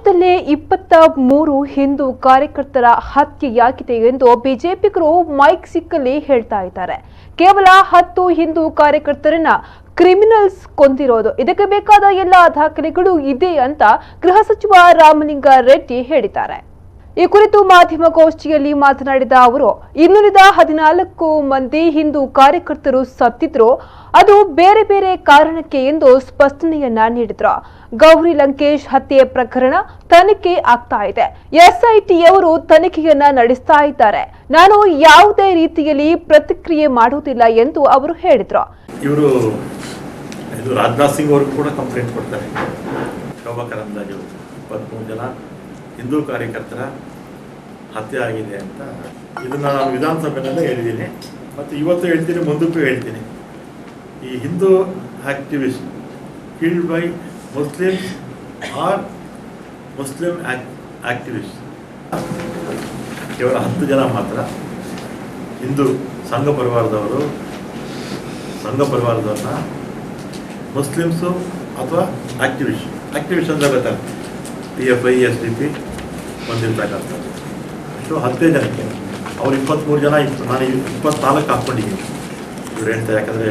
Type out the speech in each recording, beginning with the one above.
ರಾಜ್ಯದಲ್ಲೇ 23 ಹಿಂದೂ ಕಾರ್ಯಕರ್ತರ ಹತ್ಯೆಯಾಗಿದೆ ಎಂದು ಬಿಜೆಪಿಗರು ಮೈಕ್ ಸಿಕ್ಕಲ್ಲಿ ಹೇಳ್ತಾ ಇದ್ದಾರೆ. ಕೇವಲ 10 ಹಿಂದೂ ಕಾರ್ಯಕರ್ತರನ್ನ ಕ್ರಿಮಿನಲ್ಸ್ ಕೊಂದಿರೋದು. ಇದಕ್ಕೆ ಬೇಕಾದ ಎಲ್ಲ ದಾಖಲೆಗಳು ಇದೆ ಅಂತ ಗೃಹ ಸಚಿವ ರಾಮಲಿಂಗ ರೆಡ್ಡಿ ಹೇಳಿದ್ದಾರೆ. ಈ ಕುರಿತು ಮಾಧ್ಯಮಗೋಷ್ಠಿಯಲ್ಲಿ ಮಾತನಾಡಿದ ಅವರು, 214 ಮಂದಿ ಹಿಂದೂ ಕಾರ್ಯಕರ್ತರು ಸತ್ತಿದ್ರು, ಅದು ಬೇರೆ ಬೇರೆ ಕಾರಣಕ್ಕೆ ಎಂದು ಸ್ಪಷ್ಟನೆಯನ್ನ ನೀಡಿದ್ರು. ಗೌರಿ ಲಂಕೇಶ್ ಹತ್ಯೆ ಪ್ರಕರಣ ತನಿಖೆ ಆಗ್ತಾ ಇದೆ. ಎಸ್ಐಟಿಯವರು ತನಿಖೆಯನ್ನ ನಡೆಸ್ತಾ ಇದ್ದಾರೆ. ನಾನು ಯಾವುದೇ ರೀತಿಯಲ್ಲಿ ಪ್ರತಿಕ್ರಿಯೆ ಮಾಡುವುದಿಲ್ಲ ಎಂದು ಅವರು ಹೇಳಿದ್ರು. ಇವರು ರಾಜನಾಥ್ ಸಿಂಗ್ ಅವರು ಕೂಡ ಕಂಪ್ಲೇಂಟ್ ಕೊಡ್ತಾರೆ. ಶೋಭಾ ಕರಂದ್ಲಾಜೆ 23 ಜನ ಹಿಂದೂ ಕಾರ್ಯಕರ್ತರ ಹತ್ಯೆ ಆಗಿದೆ ಅಂತ. ಇದನ್ನ ನಾನು ವಿಧಾನಸಭೆಯಲ್ಲೇ ಹೇಳಿದ್ದೀನಿ ಮತ್ತು ಇವತ್ತು ಹೇಳ್ತೀನಿ, ಮುಂದಕ್ಕೂ ಹೇಳ್ತೀನಿ. ಈ Hindu activist killed by Muslims or Muslim activist ಕೇವಲ 10 ಜನ ಮಾತ್ರ ಹಿಂದೂ ಸಂಘ ಪರಿವಾರದವ್ರನ್ನ ಮುಸ್ಲಿಮ್ಸು ಅಥವಾ ಆಕ್ಟಿವಿಸ್ಟ್ ಅಂತ ಗೊತ್ತಾಗ PFI SDP ಬಂದಿರ್ತಕ್ಕಂಥದ್ದು. ಅಷ್ಟು 10 ಜನಕ್ಕೆ ಅವ್ರು 23 ಜನ ಇತ್ತು. ನಾನು 24 ಹಾಕ್ಕೊಂಡಿದ್ದೀನಿ ಇವ್ರು ಹೇಳ್ತಾರೆ. ಯಾಕಂದರೆ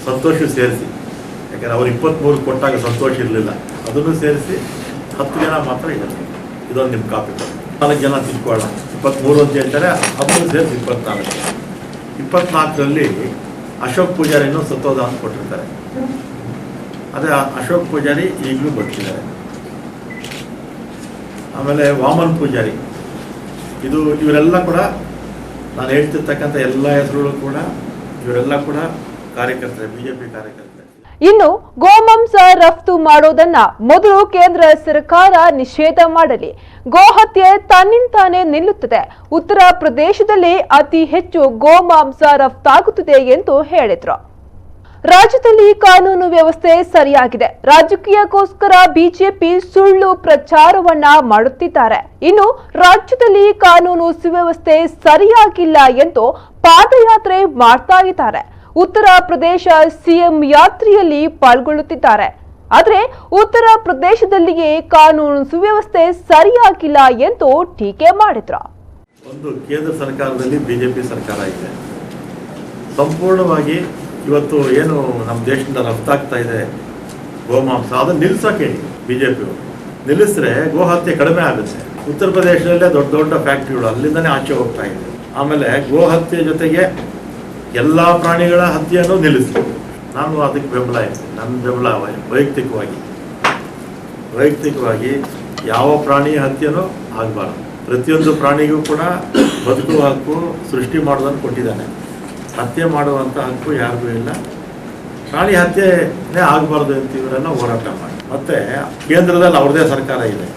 ಸಂತೋಷ ಸೇರಿಸಿ, ಯಾಕಂದರೆ ಅವ್ರು 23 ಕೊಟ್ಟಾಗ ಸಂತೋಷ ಇರಲಿಲ್ಲ, ಅದನ್ನು ಸೇರಿಸಿ 10 ಜನ ಮಾತ್ರ ಇದ್ದಾರೆ. ಇದೊಂದು ನಿಮ್ಮ ಕಾಪಿ. 4 ಜನ ತಿಳ್ಕೊಳ್ಳೋಣ, 23 ಅಂತ ಹೇಳ್ತಾರೆ, ಅದನ್ನು ಸೇರಿಸಿ 24. 24ರಲ್ಲಿ ಅಶೋಕ್ ಪೂಜಾರಿನೂ ಸತ್ತೋದ ಅಂತ ಕೊಟ್ಟಿರ್ತಾರೆ. ಅದೇ ಅಶೋಕ್ ಪೂಜಾರಿ ಈಗಲೂ ಬರ್ತಿದ್ದಾರೆ. ಆಮೇಲೆ ವಾಮನ್ ಪೂಜಾರಿ, ಇವರೆಲ್ಲ ಕೂಡ ನಾನು ಹೇಳ್ತಿರ್ತಕ್ಕಂಥ ಎಲ್ಲ ಹೆಸರುಗಳು ಕೂಡ ಇವರೆಲ್ಲ ಕೂಡ ಕಾರ್ಯಕರ್ತರೆ, BJP ಕಾರ್ಯಕರ್ತರೆ. ಇನ್ನು ಗೋಮಾಂಸ ರಫ್ತು ಮಾಡೋದನ್ನ ಮೊದಲು ಕೇಂದ್ರ ಸರ್ಕಾರ ನಿಷೇಧ ಮಾಡಲಿ. ಗೋಹತ್ಯೆ ತನ್ನಿಂತಾನೇ ನಿಲ್ಲುತ್ತದೆ. ಉತ್ತರ ಪ್ರದೇಶದಲ್ಲಿ ಅತಿ ಹೆಚ್ಚು ಗೋಮಾಂಸ ರಫ್ತಾಗುತ್ತಿದೆ ಎಂದು ಹೇಳಿದ್ರು. ರಾಜ್ಯದಲ್ಲಿ ಕಾನೂನು ವ್ಯವಸ್ಥೆ ಸರಿಯಾಗಿದೆ. ರಾಜಕೀಯಕ್ಕೋಸ್ಕರ ಬಿಜೆಪಿ ಸುಳ್ಳು ಪ್ರಚಾರವನ್ನ ಮಾಡುತ್ತಿದ್ದಾರೆ. ಇನ್ನು ರಾಜ್ಯದಲ್ಲಿ ಕಾನೂನು ಸುವ್ಯವಸ್ಥೆ ಸರಿಯಾಗಿಲ್ಲ ಎಂದು ಪಾದಯಾತ್ರೆ ಮಾಡ್ತಾ ಇದ್ದಾರೆ. ಉತ್ತರ ಪ್ರದೇಶ ಸಿಎಂ ಯಾತ್ರೆಯಲ್ಲಿ ಪಾಲ್ಗೊಳ್ಳುತ್ತಿದ್ದಾರೆ. ಆದರೆ ಉತ್ತರ ಪ್ರದೇಶದಲ್ಲಿಯೇ ಕಾನೂನು ಸುವ್ಯವಸ್ಥೆ ಸರಿಯಾಗಿಲ್ಲ ಎಂದು ಟೀಕೆ ಮಾಡಿದ್ರು. ಒಂದು ಕೇಂದ್ರ ಸರ್ಕಾರದಲ್ಲಿ BJP ಸರ್ಕಾರ ಇದೆ. ಸಂಪೂರ್ಣವಾಗಿ ಇವತ್ತು ಏನು ನಮ್ಮ ದೇಶದಿಂದ ರಫ್ತಾಗ್ತಾ ಇದೆ ಗೋಮಾಂಸ, ಅದನ್ನು ನಿಲ್ಲಿಸೋಕೆ BJP ನಿಲ್ಲಿಸಿದ್ರೆ ಗೋಹತ್ಯೆ ಕಡಿಮೆ ಆಗುತ್ತೆ. ಉತ್ತರ ಪ್ರದೇಶದಲ್ಲೇ ದೊಡ್ಡ ದೊಡ್ಡ ಫ್ಯಾಕ್ಟ್ರಿಗಳು ಅಲ್ಲಿಂದನೇ ಆಚೆ ಹೋಗ್ತಾ ಇದೆ. ಆಮೇಲೆ ಗೋಹತ್ಯೆ ಜೊತೆಗೆ ಎಲ್ಲ ಪ್ರಾಣಿಗಳ ಹತ್ಯೆಯನ್ನು ನಿಲ್ಲಿಸಿ, ನಾನು ಅದಕ್ಕೆ ಬೆಂಬಲ ಇದೆ. ನನ್ನ ಬೆಂಬಲ ವೈಯಕ್ತಿಕವಾಗಿ ಯಾವ ಪ್ರಾಣಿ ಹತ್ಯೆನೂ ಆಗಬಾರ್ದು. ಪ್ರತಿಯೊಂದು ಪ್ರಾಣಿಗೂ ಕೂಡ ಬದುಕುವ ಹಕ್ಕು ಸೃಷ್ಟಿ ಮಾಡೋದನ್ನು ಕೊಟ್ಟಿದ್ದಾನೆ. ಹತ್ಯೆ ಮಾಡುವಂಥ ಹಕ್ಕು ಯಾರಿಗೂ ಇಲ್ಲ. ಪ್ರಾಣಿ ಹತ್ಯೆನೇ ಆಗಬಾರ್ದು ಅಂತ ಇವರೆಲ್ಲ ಹೋರಾಟ ಮಾಡಿ, ಮತ್ತು ಕೇಂದ್ರದಲ್ಲಿ ಅವ್ರದ್ದೇ ಸರ್ಕಾರ ಇದೆ.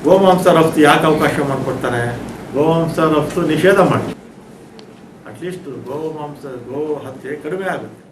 ಗೋಮಾಂಸ ರಫ್ತು ಯಾಕೆ ಅವಕಾಶ ಮಾಡಿಕೊಡ್ತಾರೆ? ಗೋಮಾಂಸ ರಫ್ತು ನಿಷೇಧ ಮಾಡಿ, ಅಟ್ಲೀಸ್ಟ್ ಗೋ ಹತ್ಯೆ ಕಡಿಮೆ ಆಗುತ್ತೆ.